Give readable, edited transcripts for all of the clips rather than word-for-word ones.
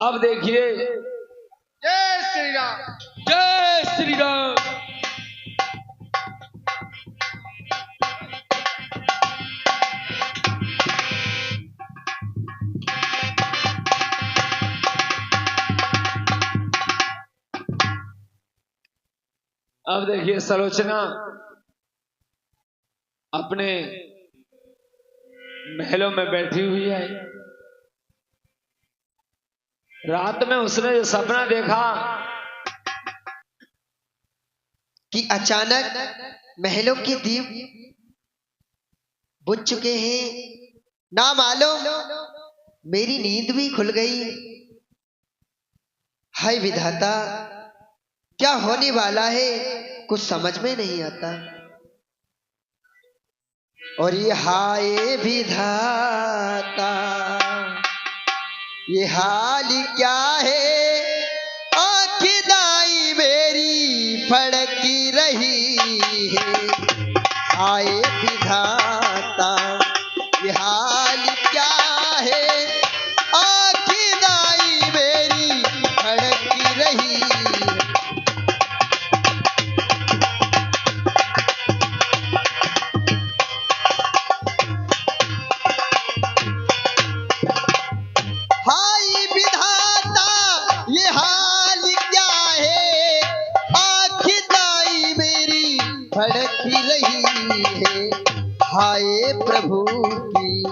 अब देखिए, जय श्री राम। जय श्री राम। अब देखिए, सलोचना अपने महलों में बैठी हुई है। रात में उसने ये सपना देखा कि अचानक महलों के दीप बुझ चुके हैं। ना मालूम मेरी नींद भी खुल गई। हाय विधाता, क्या होने वाला है कुछ समझ में नहीं आता। और ये हाय विधाता, ये हाल क्या है। आँखें दाई मेरी फड़की रही है। हाय विधाता, ये हाल क्या है। आँखें दाई मेरी फड़की रही है। हाय विधाता, ये हाल क्या है। आँखें दाई मेरी फड़की रही है। हाय प्रभु की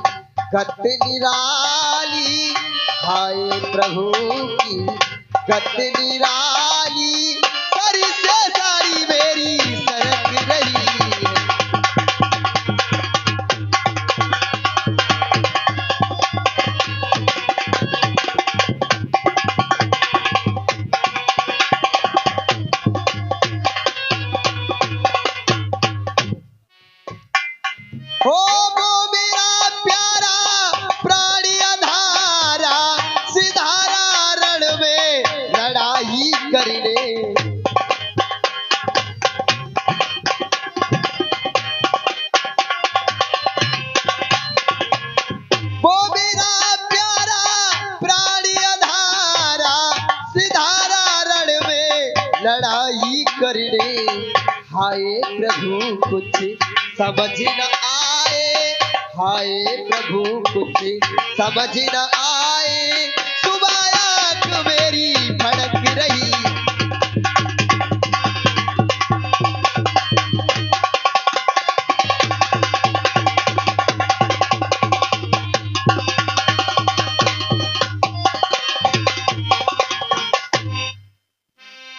गत निराली, हाय प्रभु की गत निराली। सर से साड़ी मेरी सरक रही है। हो वो मेरा प्यारा प्राणी अधारा, सिधारा रण में लड़ाई करने। वो मेरा प्यारा प्राणी अधारा, सिधारा रण में लड़ाई करने। हाय प्रभु कुछ समझ न आए। हाय प्रभु कुछ समझ न आए। सुबह आँख मेरी फड़क रही।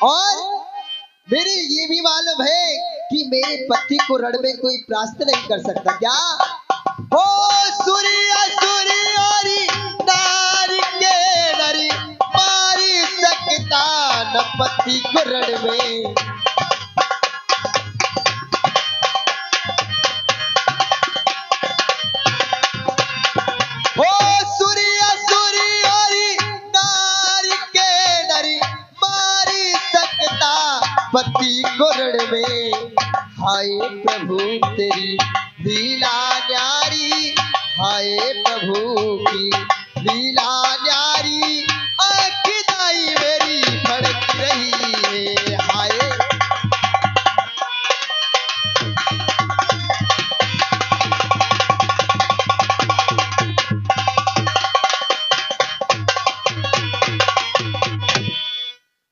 और मेरे ये भी मालूम है कि मेरे पति को रण में कोई परास्त नहीं कर सकता। क्या हो सूर्य सूर्य और नारी के नरी, मारी सकता न पति को रण में। हो सूर्य सूर्य और नारी के नरी, मारी सकता पति को रण में। हाय प्रभु तेरी लीला न्यारी, हाय प्रभु की लीला न्यारी। आँखें दाई मेरी फड़क रही है। हाय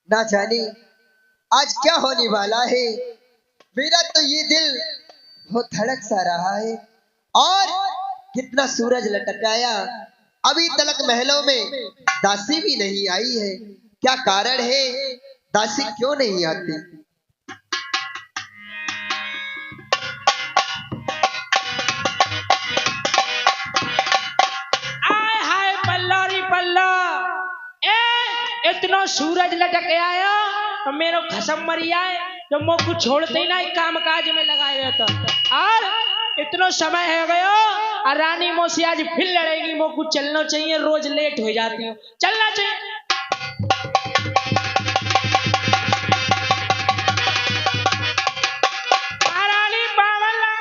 ना जाने आज क्या होने वाला है। मेरा तो ये दिल बहुत धड़क सा रहा है। और कितना सूरज लटकाया, अभी तक महलों में दासी भी नहीं आई है। क्या कारण है, दासी क्यों नहीं आती। आय हाय पल्ला री पल्ला, ए इतना सूरज लटक आया तो मेरो खसम मरी आए। तो मो कुछ छोड़ते ही ना काम काज में लगाए रहता। और इतना समय है गयो और रानी मोसी आज फिर लड़ेगी। मो कुछ चलना चाहिए, रोज लेट हो जाती हूँ, चलना चाहिए। रानी बावला,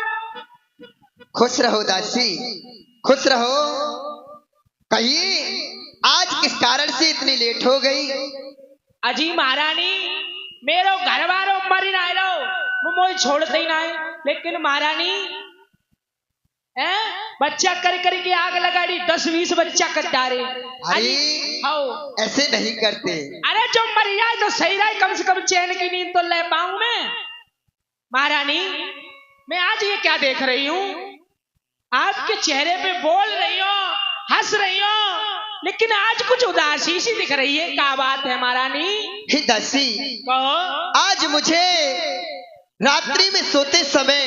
खुश रहो दासी, खुश रहो। कहीं आज किस कारण से इतनी लेट हो गई? अजी महारानी मेरो घर वालों मरी ना लो मोई छोड़ते ही ना है लेकिन महारानी है बच्चा कर करके आग लगा दी 10-20 बच्चा कर डाले। अरे आओ ऐसे नहीं करते। अरे जो मर जाए तो सही रहे कम से कम चैन की नींद तो ले पाऊं मैं। महारानी मैं आज ये क्या देख रही हूँ आपके चेहरे पे बोल रही हो हंस रही हो लेकिन आज कुछ उदासी सी दिख रही है क्या बात है महारानी? हे दासी कहो। आज मुझे रात्रि में सोते समय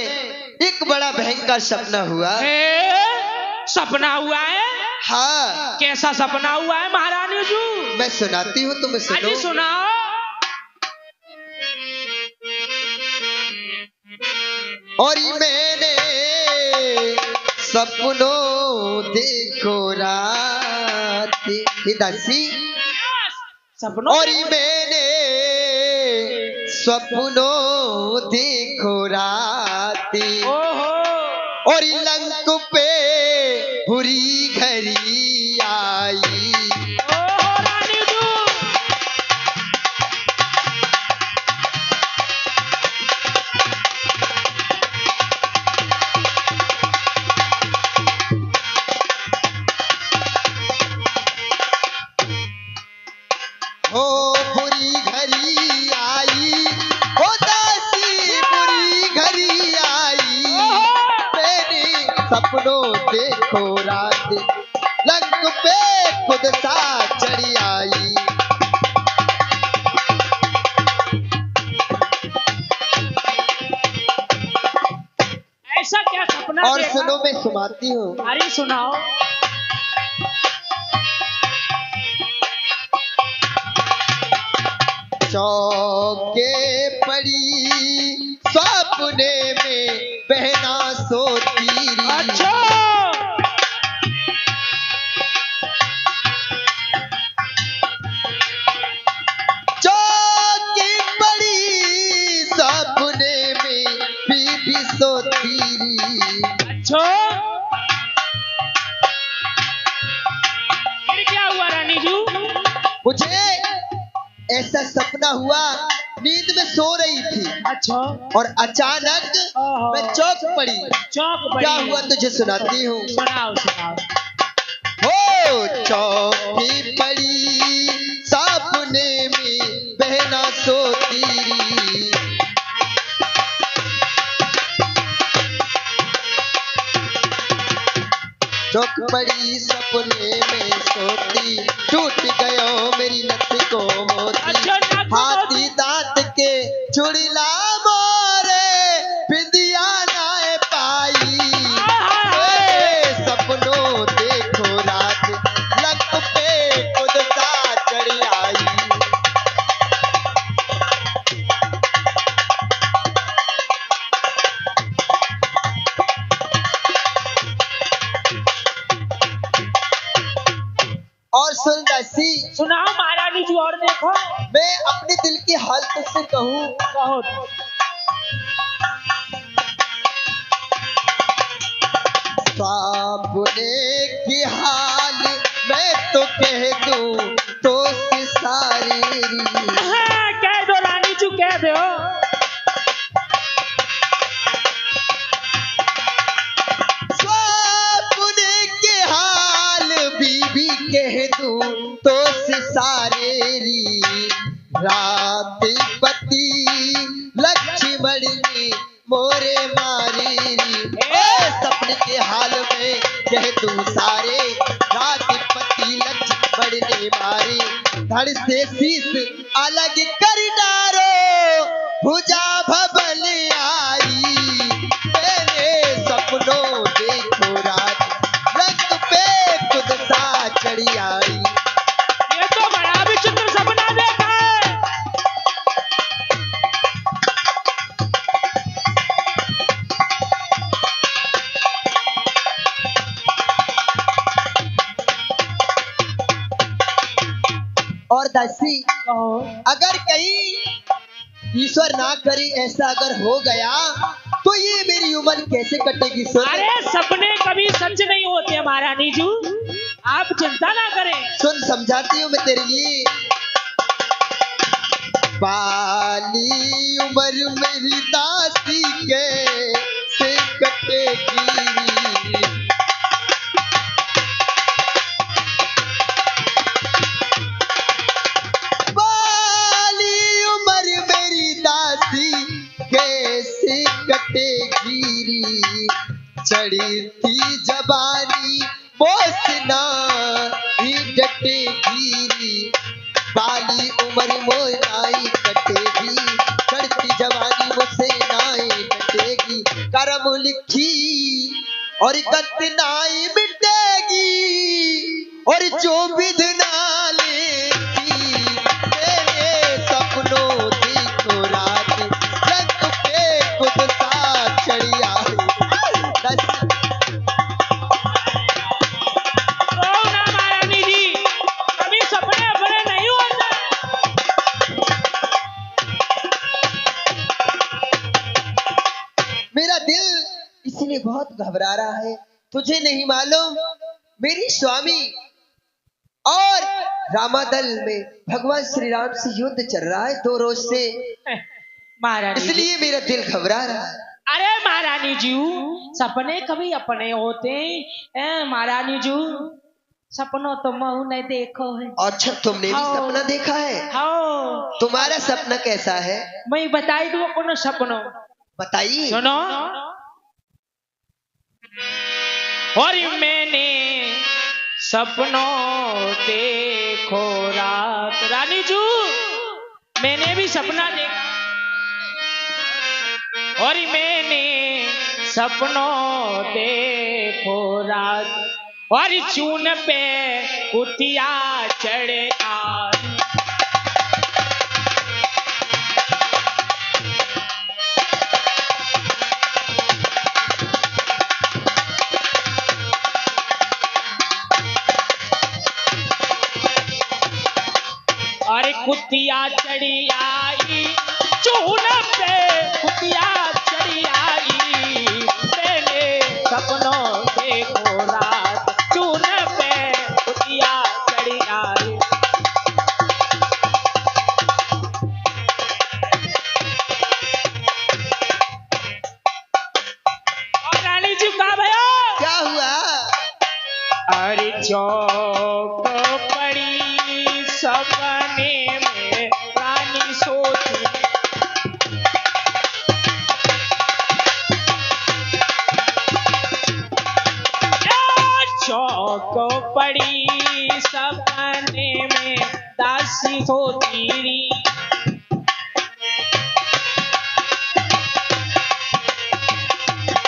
एक बड़ा भयंकर सपना हुआ। सपना हुआ है? हाँ। कैसा सपना हुआ है महारानी जी? मैं सुनाती हूँ तुम्हें सुनो। अजी सुनाओ। और मैंने सपनों देखो रात हे दासी सपनों और मैंने सपनों देखो रात ओहो और लंक पे बुरी घड़ी आई। ओहो रानी जी ओ बुरी घड़ी आई ओ दासी बुरी घड़ी आई मेरी सपनों देखो रात लंक पे खुद सा चढ़ी आई। ऐसा क्या सपना और देखा? सुनो मैं सुनाती हूँ। अरे सुनाओ। चौके पड़ी सपने में बहना सोती रही। अच्छा चौके पड़ी सपने में बीबी सोती रही। अच्छा फिर क्या हुआ रानी जी? मुझे ऐसा सपना हुआ नींद में सो रही थी अच्छा और अचानक ओहो। मैं चौक पड़ी। चौक बड़ी क्या हुआ तुझे सुनाती हूँ। सुनाओ सुनाओ। हो चौकी पड़ी सपने में बहना सोती रही। चौक पड़ी सपने में सोती टूट गयो मेरी लत को मोती। अच्छा नाक को हाथी दांत के चुड़िला मोरे बिंदिया नाए पाई। ए, सपनों देखो रात लक पे खुद सा चढ़ी आई। और सुन दासी सुनाओ महारानी जी और देखो। मैं अपने दिल की हाल तुझसे कहूँ। बहुत सपने की हाल मैं तो कह दूं तो सारी कह दो रानी जी कह दो। सपने के हाल बीबी कह दूं तो सारी रात पति लक्ष्मण ने मोरे मारी। सपने के हाल में कह दूं सारे रात पति लक्ष्मण ने मारी। धड़ से शीश अलग कर डारो भुजा भबल आई। मेरे सपनों देखो रात रंग पे खुद सा चढ़ी आई। ये तो बड़ा विचित्र सपना देखा है। और दासी अगर कहीं ईश्वर ना करे ऐसा अगर हो गया तो ये मेरी उम्र कैसे कटेगी। सुन अरे सपने कभी सच नहीं होते महारानी जी। आप चिंता ना करें। सुन, समझाती हूँ मैं तेरे लिए। बाली उम्र मेरी दासी के से कटेगी, बाली उम्र मेरी दासी कैसे कटेगी, चढ़ती जवानी बोसना ही डटेगी, बाली उम्र मोनाई कटेगी, चढ़ती जवानी मुझसे नाई कटेगी, करम लिखी और कतनाई मिटेगी, और जो विधना लेती तेरे सपनों की तो रात जग पे खुद सा चढ़ी आई। रो ना महारानी जी, कभी सपने अपने नहीं होते। मेरा दिल इसलिए बहुत घबरा रहा है, तुझे नहीं मालूम मेरी स्वामी और रामादल में भगवान श्री राम से युद्ध चल रहा है 2 रोज से, महारानी जी, इसलिए मेरा दिल घबरा रहा है। अरे महारानी जी, सपने कभी अपने होते हैं। महारानी जी, सपनों तो महू नहीं देखो है। अच्छा, तुमने भी हाँ। सपना देखा है? हाँ, तुम्हारा सपना कैसा है? मैं बताई दूँ कोनो सपनों। बताइए। सुनो। और मैंने सपनों देखो रात, रानी जू मैंने भी सपना देखा, और मैंने सपनों देखो रात, और चून पे कुतिया चढ़े आज, और कुतिया चढ़ी आई, चून पे कुतिया चढ़ी आई, मैंने सपनों देखो रात, चून पे कुतिया चढ़ी आई। और रानी जी का भयो, क्या हुआ? अरे चौक पड़ी सपने में रानी सोती, चौक पड़ी सपने में दासी सोती री,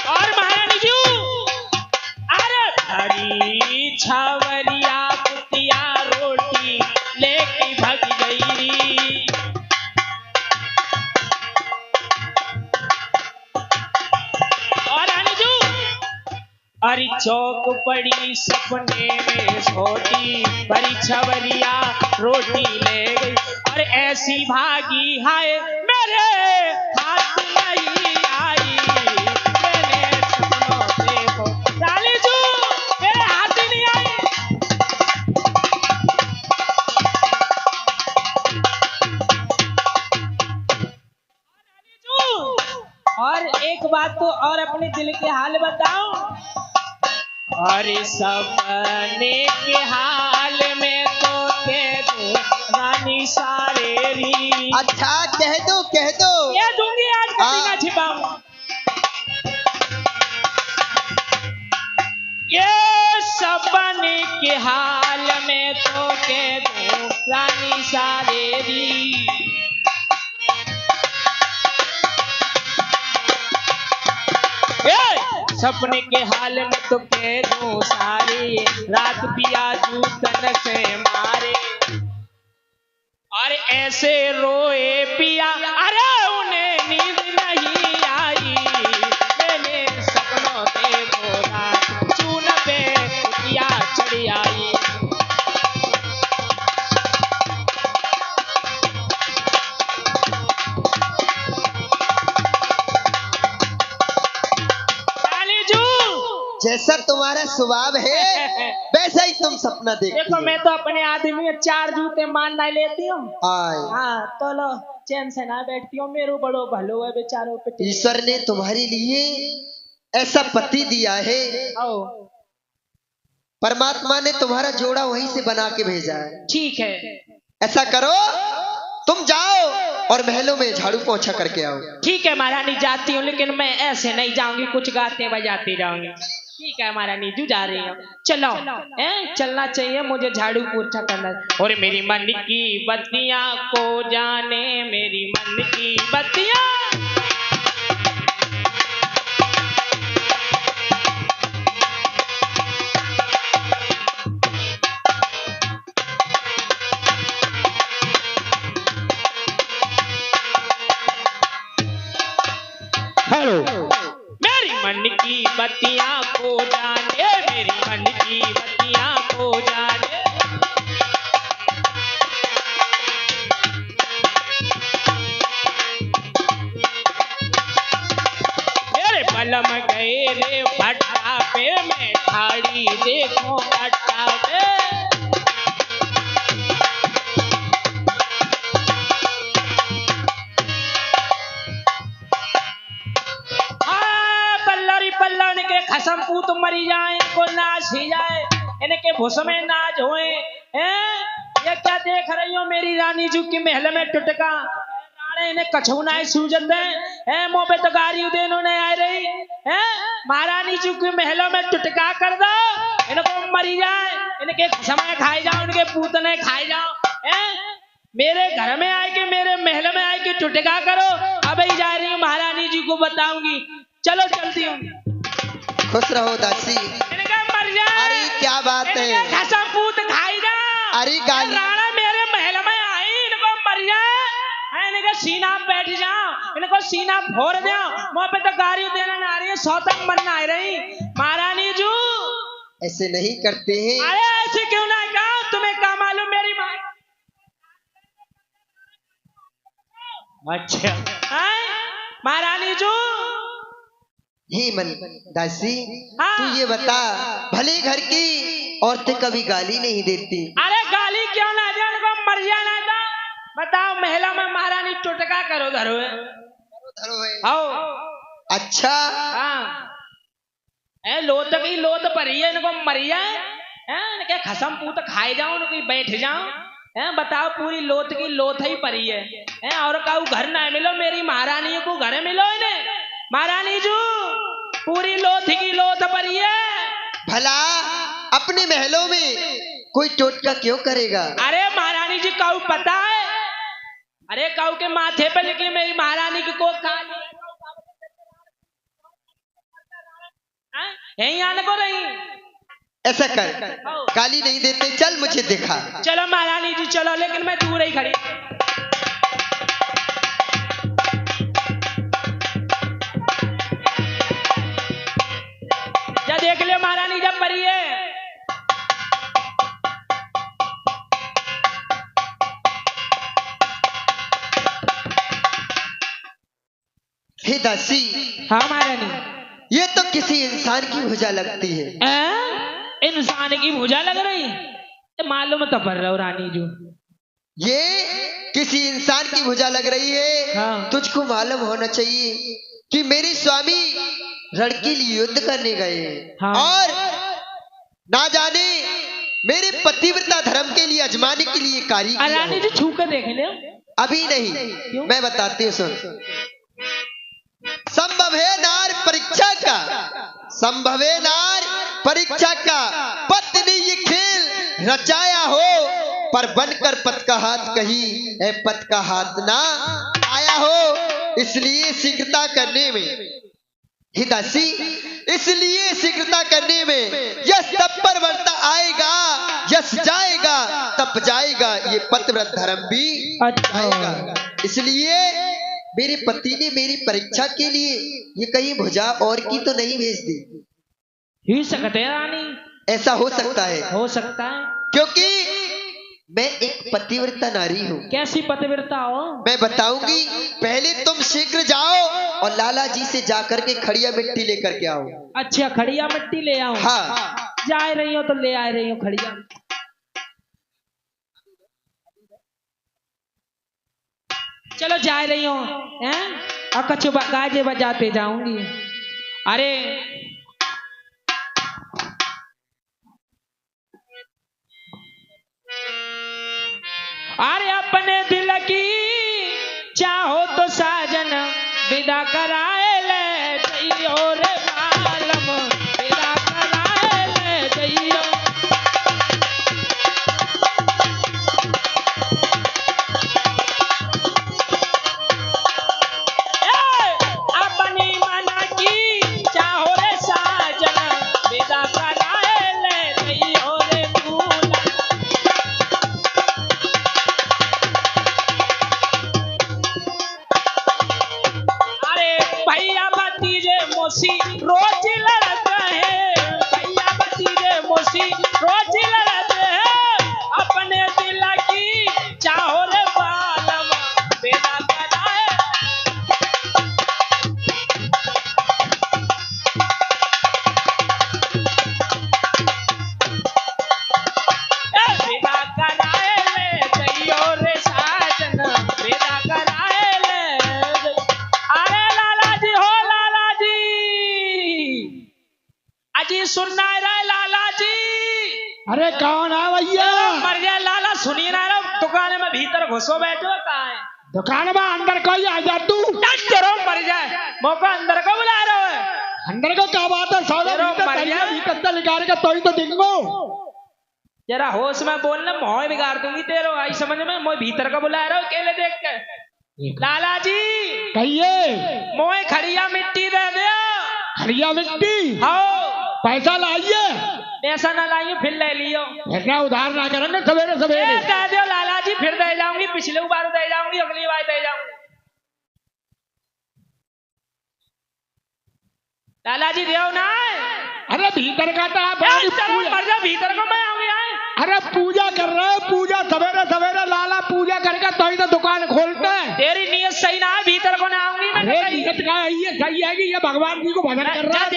और महारानी जी, अरे हरी छावरिया कुतिया रोटी लेके भग गई री, और रानी जी, अरे चौक पड़ी सपने में सोती, बड़ी छवरिया रोटी ले गई, और ऐसी भागी हाय मेरे हाथ नहीं आई, मैंने सपनों देखो रानी जी, मेरे हाथ ही नहीं आई। और एक बात तो और अपने दिल के हाल बताऊं, अरे सपने के हाल में तो कह दो रानी सारे री, अच्छा, कह दो कह दो। ये दूंगी आज कभी हाँ। ना छिपाऊं, ये सपने के हाल में तो कह दो रानी सारे री, सपने के हाल में तो कह दूं सारी रात पिया जूतन से मारे, और ऐसे रोए पिया अरे उन्हें नींद नहीं आई, मैंने सपनों देखो रात चून पे कुतिया चढ़ी आई। जैसा तुम्हारा स्वभाव है वैसा ही तुम सपना देखती देखो हो। मैं तो अपने आदमी में 4 जूते मान नहीं लेती हूँ। आए हाँ तो लो चैन से ना बैठती हूँ, मेरो बड़ो भलो है बेचारों पे। ईश्वर ने तुम्हारे लिए ऐसा पति दिया है, आओ परमात्मा ने तुम्हारा जोड़ा वहीं से बना के भेजा है। ठीक है, ऐसा करो, तुम जाओ और महलों में झाड़ू पोछा करके आओ। ठीक है महारानी जाती हूँ, लेकिन मैं ऐसे नहीं जाऊंगी, कुछ गाते बजाते जाऊंगी। ठीक है महारानी जू जा रही हूँ, चलो चलना चाहिए, मुझे झाड़ू पोछा करना। और मेरी मन की बत्तियां को जाने, मेरी मन की बत्तियां। मेरी मन की बत्तियां को जाने, मेरी मन की बत्तियां को जाने। मेरे बलम गए रे भट्टा पे, मैं ठाड़ी देखो भट्टा पे। खसम पूत मरी जाए, इनको नाच ही जाए, इनके भुस में नाच होए। ये क्या देख रही हो मेरी रानी जू की महल में टुटका, इन्हें कछुना सूजत है, मुंह पे तो गारी देनो ने आ रही है। महारानी जू की महलों में टुटका कर दो, इनको मरी जाए, इनके खसमें खाए जाओ, इनके पूतने खाए जाओ। मेरे घर में आए के, मेरे महल में आए के टुटका करो। अब ही जा रही हूँ, महारानी जी को बताऊंगी। चलो चलती हूँ। खुश रहो दासी। मर जाए। अरे क्या बात है, खसम पूत खाई जा। अरे गाली, राणा मेरे महल में आई, इनको मर जाए, इनके सीना बैठ जाओ, इनको सीना फोड़ दो, मुंह पे तो गारी देना ना रही है, सौतन बनना आ रही। महारानी जू ऐसे नहीं करते हैं। अरे ऐसे क्यों ना कहा, तुम्हें क्या मालूम मेरी माँ। अच्छा महारानी जू। हे मन दासी, हाँ। तू ये बता, भले घर की औरतें कभी गाली नहीं देती। अरे गाली क्यों ना दे, उनको मर जाना था। बताओ महिला में महारानी टुटका करो धरो है। आओ अच्छा हाँ, लोत की लोत परी है, इनको मरिया है, इनके खसम पूत खाए जाओ, उनको बैठ जाओ। बताओ पूरी लोत की लोथ ही परी है, और काऊ घर ना मिलो, मेरी महारानी को घर मिलो इन्हें। महारानी जू पूरी लोथ की लोथ परी है। भला अपने महलों में कोई टोटका क्यों करेगा? अरे महारानी जी काऊ पता है, अरे काऊ के माथे पे लिखी मेरी महारानी की को यही आने को नहीं। ऐसा कर, गाली नहीं देते, चल मुझे दिखा। चलो महारानी जी चलो, लेकिन मैं दूर ही खड़ी। जा देख लियो महारानी जब परी है। हे दासी, हाँ महारानी, ये तो किसी इंसान की भुजा लगती है। इंसान की भुजा लग रही, मालूम तो पड़ रहा रानी जू, ये किसी इंसान की भुजा लग रही है। हाँ। तुझको मालूम होना चाहिए कि मेरे स्वामी रण के लिए युद्ध करने गए, हाँ। और ना जाने मेरे पतिव्रता धर्म के लिए अजमाने के लिए कार्य किया रानी हो। जी छू के देख ले। अभी नहीं, मैं बताती हूँ, सुन। संभव है नार परीक्षा का, संभव है नार परीक्षा का, पति ने ये खेल रचाया हो, पर बनकर पत का हाथ कहीं है, पत का हाथ ना आया हो। इसलिए शीघ्रता करने में हिदासी, इसलिए शीघ्रता करने में यश तब पर वर्ता आएगा, यश जाएगा तब जाएगा, ये पतिव्रत धर्म भी आएगा। इसलिए मेरे पति ने मेरी परीक्षा के लिए ये कहीं भुजा और की तो नहीं भेज दी। ही सकते हैं रानी, ऐसा हो सकता है, हो सकता है, क्योंकि मैं एक पतिव्रता नारी हूँ। कैसी पतिव्रता हो? मैं बताऊंगी, पहले तुम शीघ्र जाओ और लाला जी से जाकर के खड़िया मिट्टी लेकर के आओ। अच्छा खड़िया मिट्टी ले आओ। हाँ, जा रही हो तो ले आ रही हो खड़िया। चलो जा रही हो हैं और कछु गाजे बजाते जाऊंगी। अरे अरे अपने दिल की चाहो तो साजन विदा कराए ले जइयो रे मालम विदा कराए ले जइयो। अपनी मना की चाहो रे साजन विदा कराए ले जइयो रे फूल। भैया भतीजे मोसी रोज लड़ते हैं, भैया भतीजे मोसी रोज लड़ते हैं, अपने दिल की चाहो रे बालम बेदा कराए। बेदा कराए ले जइयो रे साजन बेदा कराए ले। अरे लाला जी हो लाला जी, अजी सुनना रहे लाला जी। अरे कौन है भैया? मर गया लाला सुनिए ना रे, दुकान में भीतर घुसो बैठो कहाँ है? दुकान में अंदर कोई आ जा तू। तेरो मर जाए मौका अंदर को बुला रहे हो? अंदर को क्या बात है? सौदा भीतर निकाल के तो ही तो दिखो। जरा होश में बोलना, मोह बिगाड़ दूंगी तेरो। आई समझ में, मोह भीतर का बुला रहे हो अकेले देख के। लाला जी कहिए। मोए खड़िया मिट्टी दे दो। खड़िया मिट्टी? हाँ पैसा लाइए। पैसा ना लाइयो फिर ले लियो। इतना उधार ना करेंगे सवेरे सवेरे। कह दो लाला जी फिर दे जाऊंगी, पिछले बार दे जाऊंगी, अगली बार दे जाऊंगी। लाला जी देव ना। अरे भीतर का तो मर जा, भीतर को मैं आऊंगी। अरे पूजा कर रहे हो, पूजा सवेरे सवेरे लाला पूजा करके तो ही तो दुकान खोलते हैं। तेरी नीयत सही ना है, भीतर को ना आऊंगी मैं। अरे नीयत का ये सही है कि ये भगवान जी को भजन कर रहा है।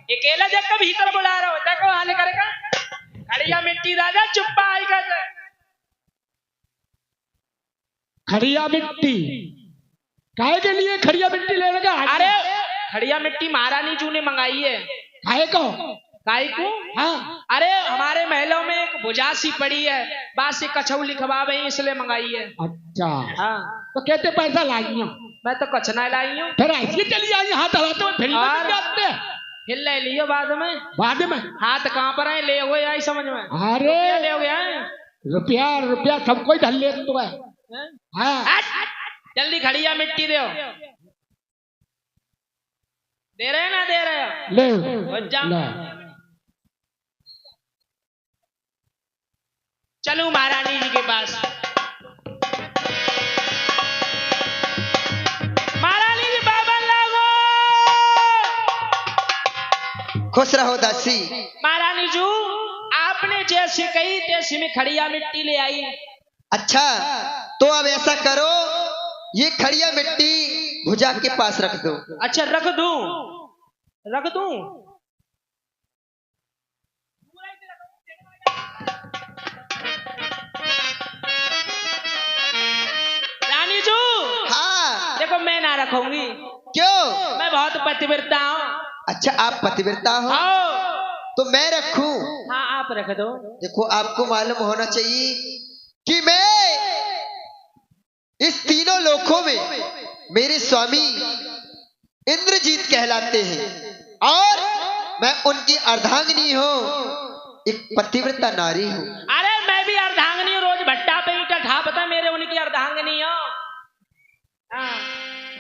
अकेला देख कर भीतर बुला रहा हो, देखो हाल करेगा। खड़िया मिट्टी दादा चुप्पा आई कर। खड़िया मिट्टी काहे के लिए खड़िया मिट्टी लेने का? अरे खड़िया मिट्टी महारानी जी ने मंगाई है। काहे को? काहे को? हाँ। अरे हमारे महलों में एक बुझासी पड़ी है, बात से कछऊ लिखवावे इसलिए मंगाई है। अच्छा हाँ। तो कहते पैसा लाई हो? मैं तो कछ ना लाई हूँ। फिर ऐसे चली आई हाथ हलाते हुए फिर ले लियो बाद में। बाद में हाथ कहाँ पर है? ले हुए आई समझ में। अरे ले हो गया है रुपया सबको ही धर ले तो है। हाँ। जल्दी खड़िया मिट्टी दो। दे रहे ना दे रहे हो? ले। चलूं महारानी जी के पास। महारानी जी बाबा लागो। खुश रहो दासी। महारानी जी आपने जैसे कही तैसे में खड़िया मिट्टी ले आई। अच्छा तो अब ऐसा करो, ये खड़िया मिट्टी भुजा के पास रख दो। अच्छा रख दूं? रख दूं? रानी जी हाँ। देखो मैं ना रखूंगी। क्यों? मैं बहुत पतिव्रता हूँ। अच्छा आप पतिव्रता हो तो मैं रखूं? हाँ आप रख दो। देखो आपको मालूम होना चाहिए कि मैं इस तीनों लोकों में मेरे स्वामी इंद्रजीत कहलाते हैं और मैं उनकी अर्धांगिनी हूँ, एक पतिव्रता नारी हूँ। अरे मैं भी अर्धांगिनी हूँ, रोज भट्टा पे ईंटा ढापता, मेरे उनकी अर्धांगिनी हो।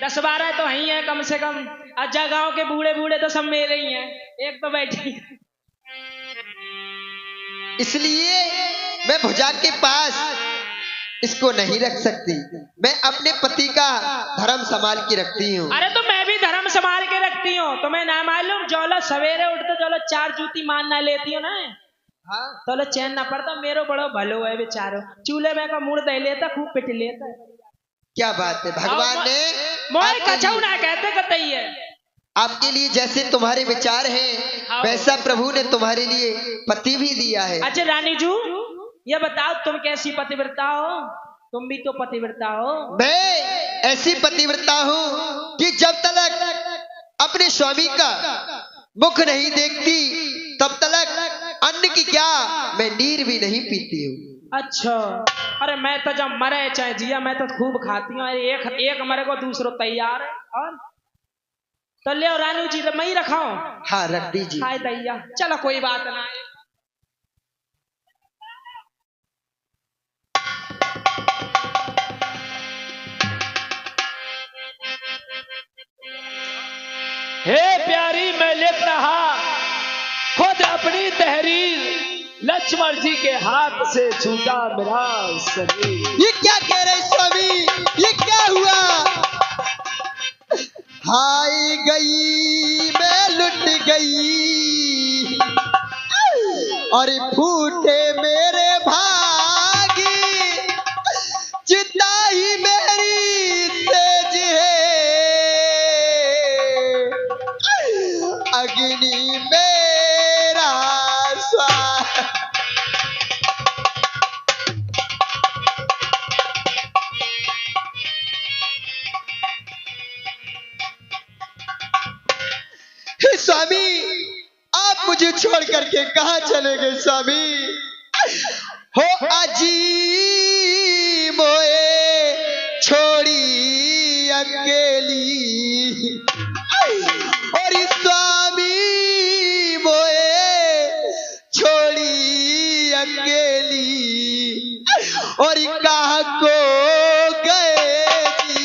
10-12 तो ही है कम से कम। अच्छा गांव के बूढ़े बूढ़े तो सब मेरे ही हैं, एक तो बैठी। इसलिए मैं भुजा के पास इसको नहीं रख सकती, मैं अपने पति का धर्म संभाल के रखती हूँ। अरे तो मैं भी धर्म संभाल के रखती हूँ, तुम्हें ना मालूम? जोलो सवेरे उठते जोलो 4 जूती मान ना लेती हो ना। हाँ। तो चैन ना पड़ता, मेरो बड़ो भलो है बेचारो, चूल्हे में का मुड़ दे लेता, खूब पिट लेता। क्या बात है, भगवान ने मोए कछऊ ना कहते कतई है। आपके लिए जैसे तुम्हारे विचार हैं वैसा प्रभु ने तुम्हारे लिए पति भी दिया है। अच्छा रानी जू, ये बताओ तुम कैसी पतिव्रता हो? तुम भी तो पतिव्रता हो। मैं ऐसी पतिव्रता हूँ कि जब तक अपने स्वामी का मुख नहीं देखती तब तक अन्न की क्या मैं नीर भी नहीं पीती हूँ। अच्छा, अरे मैं तो जब मरे चाहे जिया मैं तो खूब खाती हूँ। एक मरे को दूसरो तैयार है। और तो ले रानू जी, तो मैं ही रखाऊं? हाँ रख दीजिए। हाय दैया, चलो कोई बात ना है। हे प्यारी, मैं लिख रहा खुद अपनी तहरीर, लक्ष्मण जी के हाथ से छूटा मेरा शरीर। ये क्या कह रहे स्वामी, ये क्या हुआ? हाय गई मैं लुट गई और फूटे मेरे भागी, चिता ही मेरी तेज है, अग्नि मेरा स्वाहा। स्वामी आप मुझे छोड़ करके कहाँ चले गए स्वामी? हो अजी मोए छोड़ी अकेली, और स्वामी मोए छोड़ी अकेली, और कहाँ को गए जी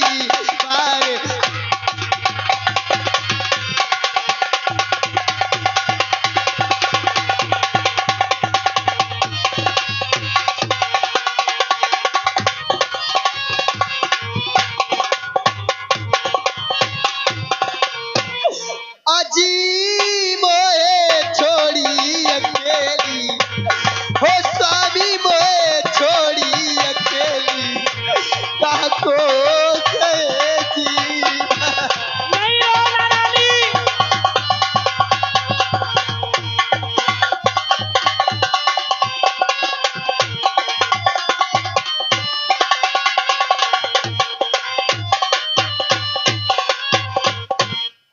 मारे। अजी मोए छोड़ी अकेली, हो स्वामी मोए छोड़ी अकेली, कहाँ को गए जी। नहीं हो नारानी।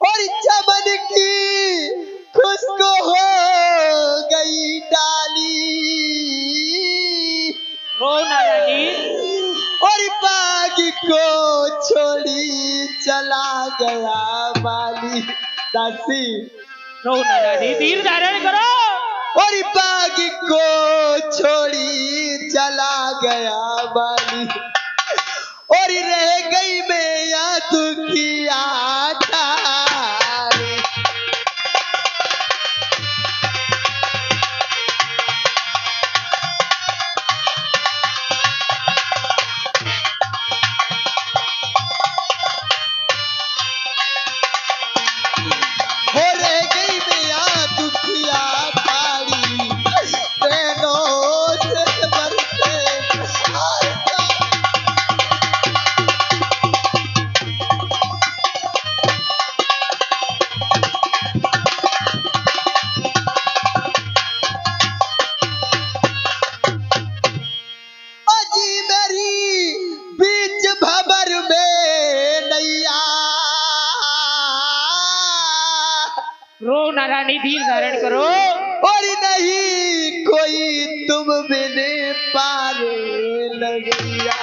और चमन की खुशबू हो गई डाली, रो नारानी। और बाग को छोड़ी चला गया माली। दासी रो नारानी, धीर धारण करो। और बाग को छोड़ी चला गया माली, और रह गई मैं या दुखिया ठारी। हो रह गई मैं या दुखिया ठारी, नैनों से बरसे आंसू। अजी मेरी बीच भंवर में नैया, रो नारानी, धीर धारण करो। और नहीं कोई तुम बिने पार लगैया।